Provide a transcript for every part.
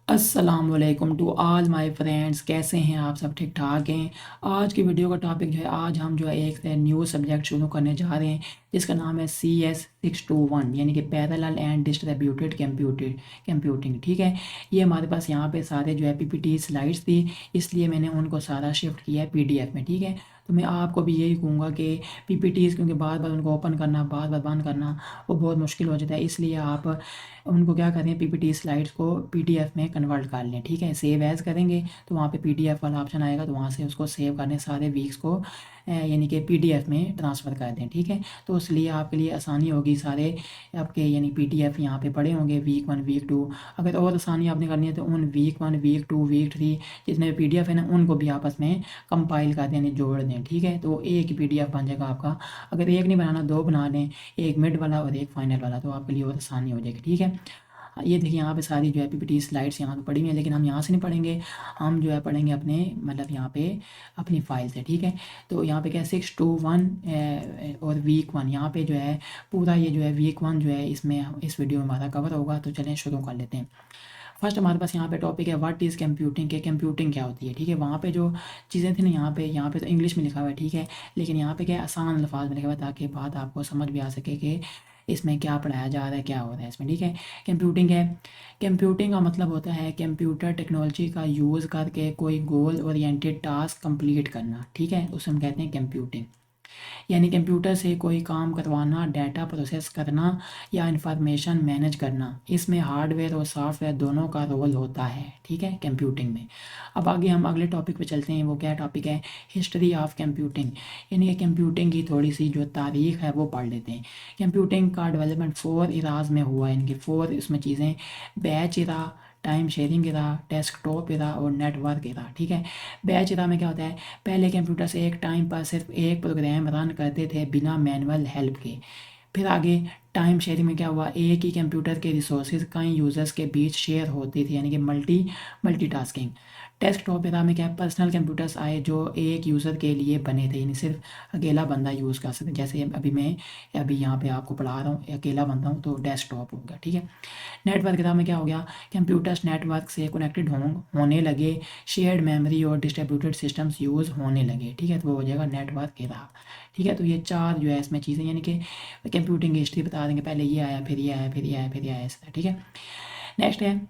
अस्सलामुअलैकुम to all my friends. कैसे हैं आप सब? ठीक ठाक हैं। आज की वीडियो का टॉपिक जो है, आज हम जो है एक न्यू सब्जेक्ट शुरू करने जा रहे हैं जिसका नाम है CS621, यानी कि पैरेलल एंड डिस्ट्रीब्यूटेड कंप्यूटिंग। ठीक है, ये हमारे पास यहाँ पे सारे जो है PPT स्लाइड्स थी, इसलिए मैंने उनको सारा शिफ्ट किया है PDF में। ठीक है, तो मैं आपको भी यही कहूँगा कि PPTs क्योंकि बार बार उनको ओपन करना, बार बार बंद करना वो बहुत मुश्किल हो जाता है, इसलिए आप उनको क्या करें, PPT स्लाइड्स को PDF में कन्वर्ट कर लें। ठीक है, सेव एज़ करेंगे तो वहाँ पे PDF वाला ऑप्शन आएगा, तो वहाँ से उसको सेव करने सारे वीक्स को यानी कि PDF में ट्रांसफ़र कर दें। ठीक है, तो इसलिए आपके लिए आसानी होगी, सारे आपके यानी PDF यहाँ पे पड़े होंगे वीक 1 वीक 2। अगर और आसानी आपने करनी है तो उन वीक 1 वीक 2 वीक 3 जितने भी PDF है ना, उनको भी आपस में कंपाइल कर दें, यानी जोड़ दें। ठीक है, तो एक ही PDF बन जाएगा आपका। अगर एक नहीं बनाना, दो बना लें, एक मिड वाला और एक फाइनल वाला, तो आपके लिए और आसानी हो जाएगी। ठीक है, ये देखिए यहाँ पे सारी जो है PPT स्लाइड्स यहाँ पे पड़ी हुई हैं, लेकिन हम यहाँ से नहीं पढ़ेंगे, हम जो है पढ़ेंगे अपने मतलब यहाँ पे अपनी फाइल से। ठीक है, तो यहाँ पे क्या है 621 और वीक 1, यहाँ पे जो है पूरा ये जो है वीक 1 जो है इसमें इस वीडियो में हमारा कवर होगा। तो चलें शुरू कर लेते हैं। फर्स्ट हमारे पास यहाँ पे टॉपिक है व्हाट इज़ कंप्यूटिंग, के कंप्यूटिंग क्या होती है। ठीक है, वहाँ पे जो चीज़ें थी ना, यहाँ पे तो इंग्लिश में लिखा हुआ है। ठीक है, लेकिन यहाँ पे क्या है, आसान अल्फाज में लिखा हुआ है ताकि बात आपको समझ भी आ सके कि इसमें क्या पढ़ाया जा रहा है, क्या हो रहा है इसमें। ठीक है, कंप्यूटिंग है, कंप्यूटिंग का मतलब होता है कंप्यूटर टेक्नोलॉजी का यूज़ करके कोई गोल ओरिएंटेड टास्क कंप्लीट करना। ठीक है, उसे हम कहते हैं कंप्यूटिंग, यानी कंप्यूटर से कोई काम करवाना, डाटा प्रोसेस करना या इंफॉर्मेशन मैनेज करना। इसमें हार्डवेयर और सॉफ्टवेयर दोनों का रोल होता है। ठीक है, कंप्यूटिंग में। अब आगे हम अगले टॉपिक पे चलते हैं। वो क्या टॉपिक है? हिस्ट्री ऑफ कंप्यूटिंग, यानी कि कंप्यूटिंग की थोड़ी सी जो तारीख है वो पढ़ लेते हैं। कंप्यूटिंग का डेवलपमेंट 4 इराज में हुआ है, यानी कि 4 इसमें चीज़ें, बैच इरा, टाइम शेयरिंग इरा, डेस्कटॉप इरा और नेटवर्क इरा। ठीक है, बैच इरा में क्या होता है, पहले कंप्यूटर से एक टाइम पर सिर्फ एक प्रोग्राम रन करते थे बिना मैनुअल हेल्प के। फिर आगे टाइम शेयरिंग में क्या हुआ, एक ही कंप्यूटर के रिसोर्सेज कई यूज़र्स के बीच शेयर होती थी, यानी कि मल्टीटास्किंग। डेस्कटॉप एरा में क्या है, पर्सनल कंप्यूटर्स आए जो एक यूज़र के लिए बने थे, यानी सिर्फ अकेला बंदा यूज़ कर सकते। जैसे अभी यहाँ पे आपको पढ़ा रहा हूँ, अकेला बंदा हूँ तो डेस्कटॉप हो गया। ठीक है, नेटवर्क एरा में क्या हो गया, कंप्यूटर्स नेटवर्क से कनेक्टेड होने लगे, शेयर्ड मेमोरी और डिस्ट्रीब्यूटेड सिस्टम्स यूज़ होने लगे। ठीक है, तो वो हो जाएगा नेटवर्क एरा। ठीक है, तो ये चार जो है इसमें चीज़ें, यानी कि कंप्यूटिंग की हिस्ट्री बता देंगे, पहले ये आया, फिर ये आया, फिर ये आया, फिर ये आया, ऐसा। ठीक है, नेक्स्ट है,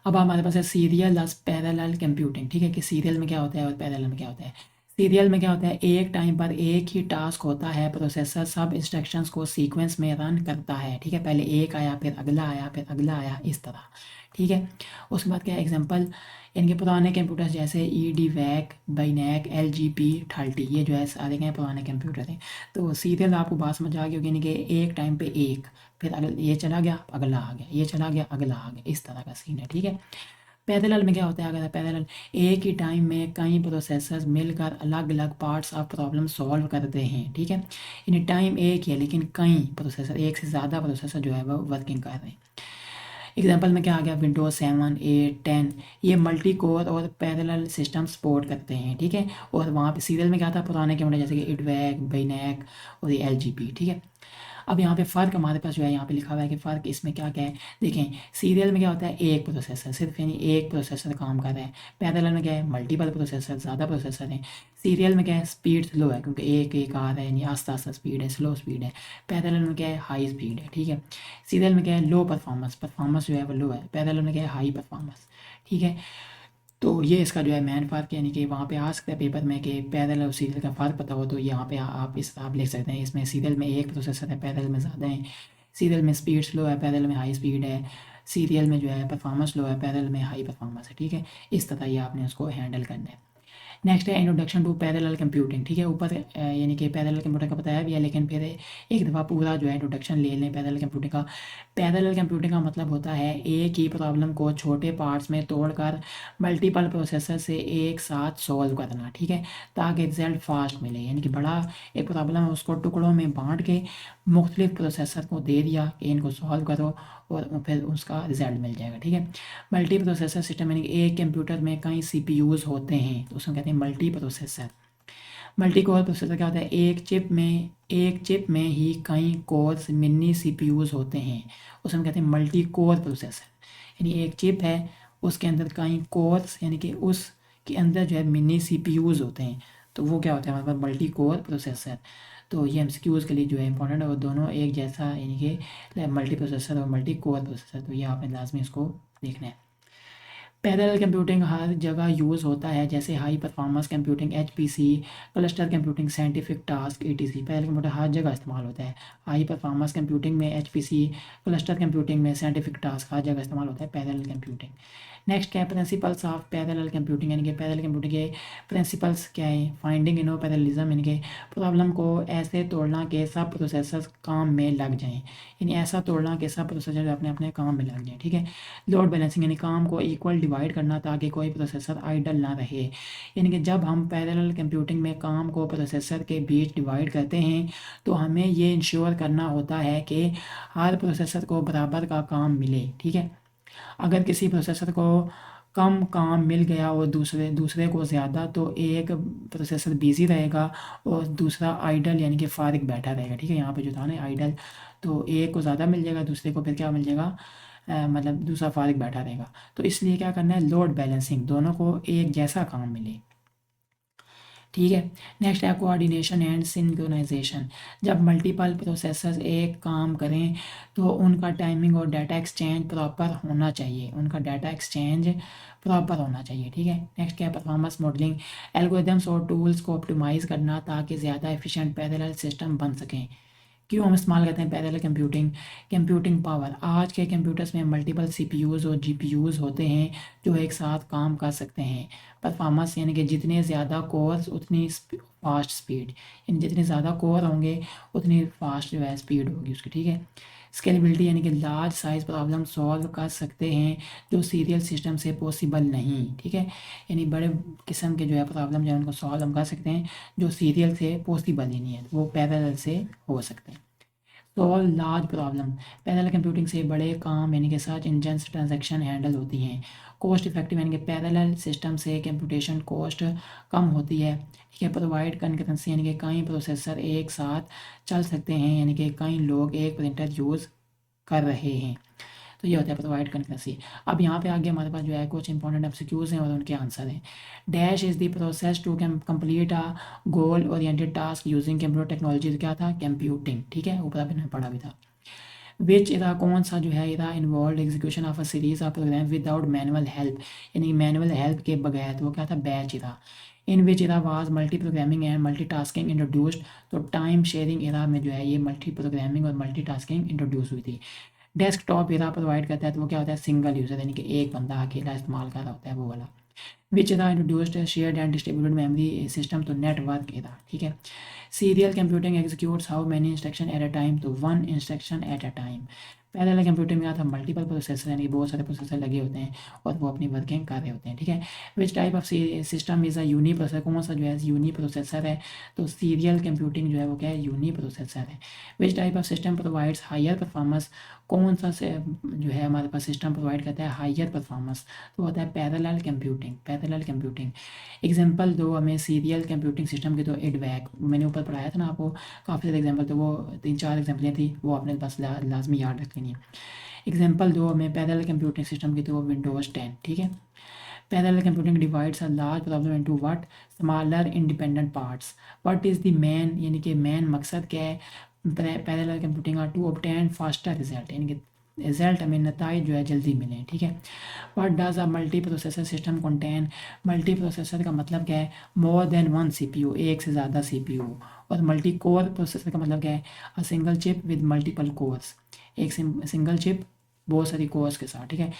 अब हमारे पास है सीरियल प्लस पैरेलल कंप्यूटिंग। ठीक है, कि सीरियल में क्या होता है और पैरेलल में क्या होता है। सीरियल में क्या होता है, एक टाइम पर एक ही टास्क होता है, प्रोसेसर सब इंस्ट्रक्शंस को सीक्वेंस में रन करता है। ठीक है, पहले एक आया, फिर अगला आया, फिर अगला आया, इस तरह। ठीक है, उसके बाद क्या है, एग्जांपल, इनके पुराने कंप्यूटर्स जैसे EDVAC, बाइनैक, LGP30, ये जो है सारे क्या हैं, पुराने कंप्यूटर हैं। तो सीरियल आपको बात समझ आ गई होगी, यानी कि एक टाइम पे एक, फिर अगला ये चला गया, अगला आ गया, ये चला गया, अगला आ गया, इस तरह का सीन है। ठीक है, पैरेलल में क्या होता है, अगर पैरेलल, एक ही टाइम में कई प्रोसेसर्स मिलकर अलग अलग पार्ट्स ऑफ प्रॉब्लम सॉल्व करते हैं। ठीक है, यानी टाइम एक ही है लेकिन कई प्रोसेसर, एक से ज़्यादा प्रोसेसर जो है वो वर्किंग कर रहे हैं। एग्जांपल में क्या आ गया, विंडोज 7 8 10, ये मल्टी कोर और पैरेलल सिस्टम सपोर्ट करते हैं। ठीक है, और वहाँ पे सीरियल में क्या था, पुराने कंप्यूटर जैसे कि इडवैक, बाइनैक और ये LGP। ठीक है, अब यहाँ पे फ़र्क हमारे पास जो है, यहाँ पे लिखा हुआ है कि फ़र्क इसमें क्या क्या है। देखें, सीरियल में क्या होता है, एक प्रोसेसर सिर्फ, यानी एक प्रोसेसर काम कर रहा है। पैरेलल में क्या है, मल्टीपल प्रोसेसर, ज़्यादा प्रोसेसर हैं। सीरियल में क्या है, स्पीड स्लो है क्योंकि एक एक आ रहा है, यानी आस्ता आस्ता स्पीड है, स्लो स्पीड है। पैरेलल में क्या है, हाई स्पीड है। ठीक है, सीरियल में क्या है, लो परफॉर्मेंस जो है वो लो है। पैरेलल में क्या है, हाई परफॉर्मेंस। ठीक है, तो ये इसका जो है मेन फ़र्क, यानी कि वहाँ पे आ सकता है पेपर में कि पैरेलल और सीरियल का फ़र्क पता हो, तो यहाँ पे आप लिख सकते हैं, इसमें सीरियल में एक प्रोसेसर है, पैरेलल में ज़्यादा है। सीरियल में स्पीड स्लो है, पैरेलल में हाई स्पीड है। सीरियल में जो है परफॉर्मेंस लो है, पैरेलल में हाई परफॉर्मेंस है। ठीक है, इस तरह ये आपने उसको हैंडल करना है। नेक्स्ट है इंट्रोडक्शन टू पैरेलल कंप्यूटिंग। ठीक है, ऊपर यानी कि पैरेलल कंप्यूटर का बताया भी है, लेकिन फिर एक दफ़ा पूरा जो है इंट्रोडक्शन ले लें पैरेलल कंप्यूटिंग का। पैरेलल कंप्यूटिंग का मतलब होता है एक ही प्रॉब्लम को छोटे पार्ट्स में तोड़कर मल्टीपल प्रोसेसर से एक साथ सॉल्व करना। ठीक है, ताकि रिजल्ट फास्ट मिले, यानी कि बड़ा एक प्रॉब्लम है उसको टुकड़ों में बांट के मुख्तलिफ प्रोसेसर को दे दिया कि इनको सॉल्व करो और फिर उसका रिजल्ट मिल जाएगा। ठीक है, मल्टी प्रोसेसर सिस्टम, यानी कि एक कंप्यूटर में कई CPUs होते हैं, तो उसमें कहते हैं multi processor. Multi core processor क्या होता है, एक चिप में ही कई कोर्स मिनी सीपीयूज होते हैं, उसे हम कहते हैं मल्टी कोर प्रोसेसर। यानी एक चिप है, उसके अंदर कई कोर्स यानी कि उसके अंदर जो है मिनी सीपीयूज होते हैं, तो वो क्या होता है हमारे पास मल्टी कोर प्रोसेसर। तो ये एमसीक्यूज के लिए जो है इंपॉर्टेंट है, वो दोनों एक जैसा यानी कि मल्टी प्रोसेसर और मल्टी कोर प्रोसेसर, तो ये आपने लाजमी इसको देखना है। पैरेलल कंप्यूटिंग हर जगह यूज़ होता है, जैसे high performance computing HPC, cluster computing, scientific task etc. Parallel computer हर जगह इस्तेमाल होता है। हाई परफॉर्मेंस कंप्यूटिंग में एचपीसी, क्लस्टर कंप्यूटिंग में साइंटिफिक टास्क हर जगह इस्तेमाल होता है पैरेलल कंप्यूटिंग। नेक्स्ट क्या है, प्रिंसिपल्स ऑफ पैरेलल कंप्यूटिंग, यानी कि पैरेलल कंप्यूटिंग के प्रिंसिपल्स क्या है। फाइंडिंग नो पैरेललिज्म, यानी कि प्रॉब्लम को ऐसे तोड़ना कि सब प्रोसेसर्स काम में लग जाएं, यानी ऐसा तोड़ना कि सब प्रोसेसर अपने अपने काम में लग जाएं, ठीक है। लोड बैलेंसिंग, यानी काम को इक्वल डिवाइड करना ताकि कोई प्रोसेसर आइडल ना रहे। यानी कि जब हम पैरेलल कंप्यूटिंग में काम को प्रोसेसर के बीच डिवाइड करते हैं, तो हमें ये इंश्योर करना होता है कि हर प्रोसेसर को बराबर का काम मिले, ठीक है। अगर किसी प्रोसेसर को कम काम मिल गया और दूसरे दूसरे को ज़्यादा, तो एक प्रोसेसर बिजी रहेगा और दूसरा आइडल यानी कि फारिग बैठा रहेगा, ठीक है। यहाँ पे जो था ना आइडल, तो एक को ज़्यादा मिल जाएगा, दूसरे को फिर क्या मिल जाएगा, मतलब दूसरा फारिग बैठा रहेगा। तो इसलिए क्या करना है, लोड बैलेंसिंग, दोनों को एक जैसा काम मिले, ठीक है। नेक्स्ट है कोऑर्डिनेशन एंड सिंक्रोनाइजेशन। जब मल्टीपल प्रोसेसर्स एक काम करें तो उनका टाइमिंग और डाटा एक्सचेंज प्रॉपर होना चाहिए, ठीक है। नेक्स्ट क्या है, परफॉर्मेंस मॉडलिंग, एल्गोरिदम्स और टूल्स को ऑप्टिमाइज़ करना ताकि ज़्यादा एफिशिएंट पैरेलल सिस्टम बन सकें। क्यों हम इस्तेमाल करते हैं पैरेलल कंप्यूटिंग पावर। आज के कंप्यूटर्स में मल्टीपल सीपीयूज और जीपीयूज होते हैं जो एक साथ काम कर सकते हैं। परफॉर्मेंस, यानी कि जितने ज़्यादा कोर्स उतनी फास्ट स्पीड, यानी जितने ज़्यादा कोर होंगे उतनी फास्ट जो है स्पीड होगी उसकी, ठीक है। स्केलेबिलिटी, यानी कि लार्ज साइज प्रॉब्लम सॉल्व कर सकते हैं जो सीरियल सिस्टम से पॉसिबल नहीं, ठीक है। यानी बड़े किस्म के जो है प्रॉब्लम जो है उनको सॉल्व हम कर सकते हैं जो सीरियल से पॉसिबल ही नहीं है, वो पैरेलल से हो सकते हैं। Solve large problem, parallel computing से बड़े काम यानी कि सर्च इंजन ट्रांजैक्शन हैंडल होती हैं। कॉस्ट इफेक्टिव, यानी कि पैरेलल सिस्टम से कंप्यूटेशन कॉस्ट कम होती है, ठीक है। प्रोवाइड कंकरेंसी, यानी कि कई प्रोसेसर एक साथ चल सकते हैं, यानी कि कई लोग एक प्रिंटर यूज़ कर रहे हैं, तो ये होता है प्रोवाइड कंकरेंसी। अब यहाँ पे आगे हमारे पास जो है कुछ इंपॉर्टेंट एमसीक्यूज हैं और उनके आंसर हैं। Dash is the process to complete a goal oriented task using computer technology, क्या था, कंप्यूटिंग, ठीक है, ऊपर आपने पढ़ा भी था। विच इरा, कौन सा जो है era involve execution of a series of program without manual help, यानी मैनुअल हेल्प के बगैर, तो वो क्या था, batch era. In which era was multi programming and multi tasking introduced, तो टाइम शेयरिंग इरा में जो है ये मल्टी प्रोग्रामिंग और मल्टी टास्किंग इंट्रोड्यूस हुई थी। डेस्कटॉप इरा प्रोवाइड करता है, तो वो क्या होता है, सिंगल यूज़र, यानी कि एक बंदा अकेला इस्तेमाल कर रहा होता है वो वाला। Which era introduced shared and distributed memory system, तो नेटवर्क इरा, ठीक है। Serial computing executes how many instruction at a time, तो one instruction at a time. Parallel computing में आता है मल्टीपल प्रोसेसर, यानी बहुत सारे प्रोसेसर लगे होते हैं और वो अपनी वर्किंग कर रहे होते हैं, ठीक है। Which type of system is a uniprocessor, कौन सा जो है यूनी प्रोसेसर है, तो सीरियल कंप्यूटिंग जो है वो क्या है, यूनी प्रोसेसर है। Which type of system provides higher performance, कौन सा से जो है हमारे पास सिस्टम प्रोवाइड करता है हायर परफॉर्मेंस, तो होता है पैरेलल कंप्यूटिंग। एग्जांपल दो हमें सीरियल कंप्यूटिंग सिस्टम की, तो एडवैक, मैंने ऊपर पढ़ाया था ना आपको काफ़ी सारे एग्जांपल, तो वो 3-4 एग्जांपलें थी, वो आपने बस लाजमी याद रख लेनी है। एग्जांपल दो हमें पैरेलल कंप्यूटिंग सिस्टम की, तो वो विंडोज़ 10, ठीक है। Parallel computing divides a large problem into what, smaller independent parts. What is the main, यानी कि मेन मकसद क्या है पैरेलल कंप्यूटिंग का, टू ऑब्टेन फास्टर रिजल्ट, यानी कि रिजल्ट हमें नताइज जो है जल्दी मिलें, ठीक है। What does a multi processor system contain, multi processor का मतलब क्या है, मोर देन वन सीपीयू, एक से ज़्यादा सीपीयू। और मल्टी कोर प्रोसेसर का मतलब क्या है, a single chip with multiple cores, एक सिंगल चिप बहुत सारी कोर्स के साथ, ठीक है।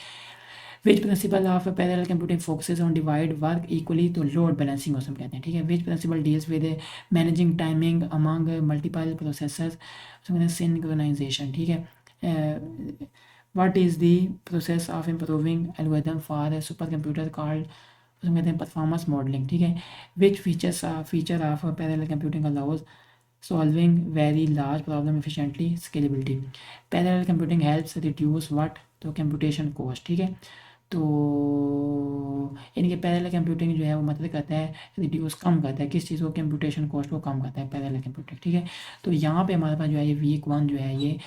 Which principle of parallel computing focuses on divide work equally, तो लोड बैलेंसिंग उसमें कहते हैं, ठीक है। Which principle deals with managing timing among multiple processors, synchronization, ठीक है। What is the process of improving algorithm for super computer called, उसमें कहते हैं परफॉर्मेंस मॉडलिंग, ठीक है। विच feature of parallel computing allows solving very large problem efficiently, scalability. Parallel computing helps reduce what, तो computation cost, ठीक है। तो इनके पैरेलल कंप्यूटिंग जो है वो मदद करता है, रिड्यूस कम करता है किस चीज़ को, कंप्यूटेशन कॉस्ट को कम करता है पैरेलल कंप्यूटिंग, ठीक है। तो यहाँ पे हमारे पास जो है ये वीक 1 जो है ये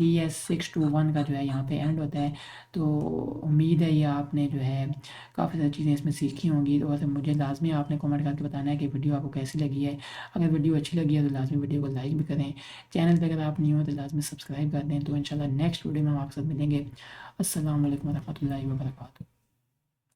CS621 का जो है यहाँ पे एंड होता है। तो उम्मीद है ये आपने जो है काफ़ी सारी चीज़ें इसमें सीखी होंगी, और मुझे लाजमी आपने कमेंट करके बताना है कि वीडियो आपको कैसी लगी है। अगर वीडियो अच्छी लगी है तो लाजमी वीडियो को लाइक भी करें, चैनल पर अगर आप नहीं हो तो लाजमी सब्सक्राइब कर दें। तो इंशाल्लाह नेक्स्ट वीडियो में हम आपके साथ मिलेंगे। अस्सलाम वालेकुम रहमतुल्लाहि व बरकातहू।